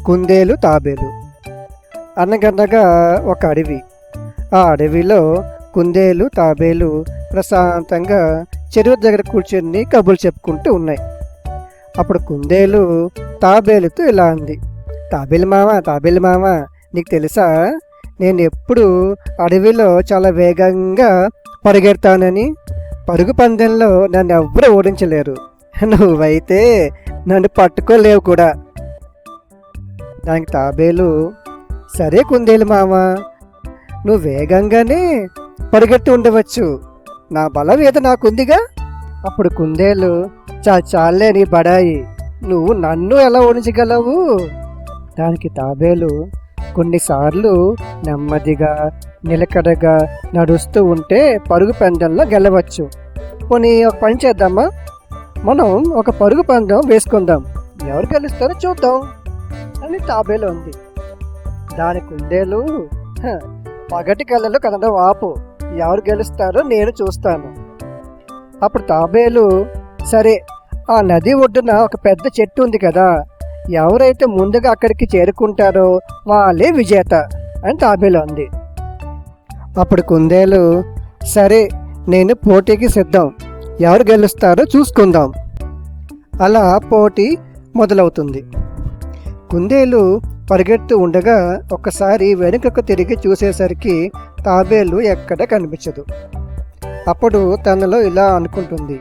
కుందేలు తాబేలు. అనగనగా ఒక అడవి. ఆ అడవిలో కుందేలు తాబేలు ప్రశాంతంగా చెరువు దగ్గర కూర్చొని కబుర్లు చెప్పుకుంటూ ఉన్నాయి. అప్పుడు కుందేలు తాబేలుతో ఇలా అంది, తాబేలు మామ, నీకు తెలుసా, నేను ఎప్పుడు అడవిలో చాలా వేగంగా పరిగెడతానని. పరుగు పందెంలో నన్ను ఎవ్వరూ ఓడించలేరు. నువ్వైతే నన్ను పట్టుకోలేవు కూడా. దానికి తాబేలు, సరే కుందేలు మామ, నువ్వు వేగంగానే పరిగెత్తి ఉండవచ్చు, నా బలం ఏదో నాకుందిగా. అప్పుడు కుందేలు, చాలే నీ బడాయి, నువ్వు నన్ను ఎలా ఓడించగలవు. దానికి తాబేలు, కొన్నిసార్లు నెమ్మదిగా నిలకడగా నడుస్తూ ఉంటే పరుగు పందెంలో గెలవచ్చు. పోనీ ఒక పని చేద్దామా, మనం ఒక పరుగు పందెం వేసుకుందాం, ఎవరు గెలుస్తారో చూద్దాం అని తాబేలు ఉంది. దాని కుందేలు, పగటి కళ్ళలో కదడం ఆపు, ఎవరు గెలుస్తారో నేను చూస్తాను. అప్పుడు తాబేలు, సరే, ఆ నది ఒడ్డున ఒక పెద్ద చెట్టు ఉంది కదా, ఎవరైతే ముందుగా అక్కడికి చేరుకుంటారో వాళ్ళే విజేత అని తాబేలు అంది. అప్పుడు కుందేలు, సరే, నేను పోటీకి సిద్ధం, ఎవరు గెలుస్తారో చూసుకుందాం. అలా పోటీ మొదలవుతుంది. కుందేలు పరిగెడుతూ ఉండగా ఒక్కసారి వెనుకకు తిరిగి చూసేసరికి తాబేలు ఎక్కడ కనిపించదు. అప్పుడు తనలో ఇలా అనుకుంటుంది,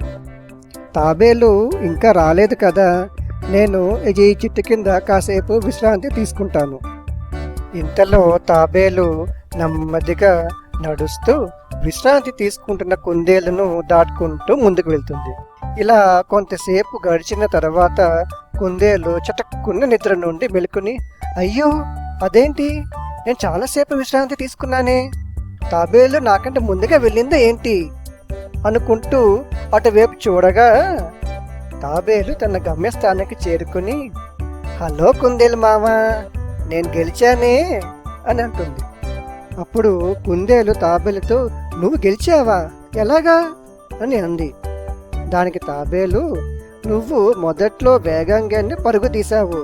తాబేలు ఇంకా రాలేదు కదా, నేను ఈ చెట్టు కింద కాసేపు విశ్రాంతి తీసుకుంటాను. ఇంతలో తాబేలు నెమ్మదిగా నడుస్తూ విశ్రాంతి తీసుకుంటున్న కుందేలును దాటుకుంటూ ముందుకు వెళ్తుంది. ఇలా కొంతసేపు గడిచిన తర్వాత కుందేలు చటుక్కున్న నిద్ర నుండి మెలుకుని, అయ్యో అదేంటి, నేను చాలాసేపు విశ్రాంతి తీసుకున్నానే, తాబేలు నాకంటే ముందుగా వెళ్ళిందా ఏంటి అనుకుంటూ అటువైపు చూడగా తాబేలు తన గమ్యస్థానానికి చేరుకుని, హలో కుందేలు మామ, నేను గెలిచానే అని అంటుంది. అప్పుడు కుందేలు తాబేలుతో, నువ్వు గెలిచావా, ఎలాగా అని అంది. దానికి తాబేలు, నువ్వు మొదట్లో వేగంగానే పరుగు తీసావు,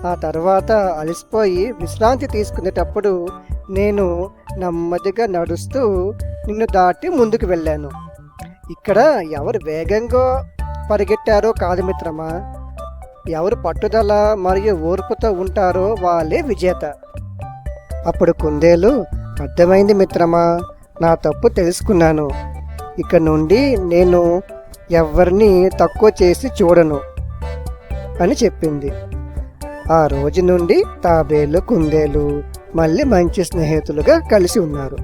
ఆ తర్వాత అలసిపోయి విశ్రాంతి తీసుకునేటప్పుడు నేను నెమ్మదిగా నడుస్తూ నిన్ను దాటి ముందుకు వెళ్ళాను. ఇక్కడ ఎవరు వేగంగా పరిగెట్టారో కాదు మిత్రమా, ఎవరు పట్టుదల మరియు ఓర్పుతో ఉంటారో వాళ్ళే విజేత. అప్పుడు కుందేలు, అర్థమైంది మిత్రమా, నా తప్పు తెలుసుకున్నాను, ఇక నుండి నేను ఎవరిని తక్కువ చేసి చూడను అని చెప్పింది. ఆ రోజు నుండి తాబేలు కుందేలు మళ్ళీ మంచి స్నేహితులుగా కలిసి ఉన్నారు.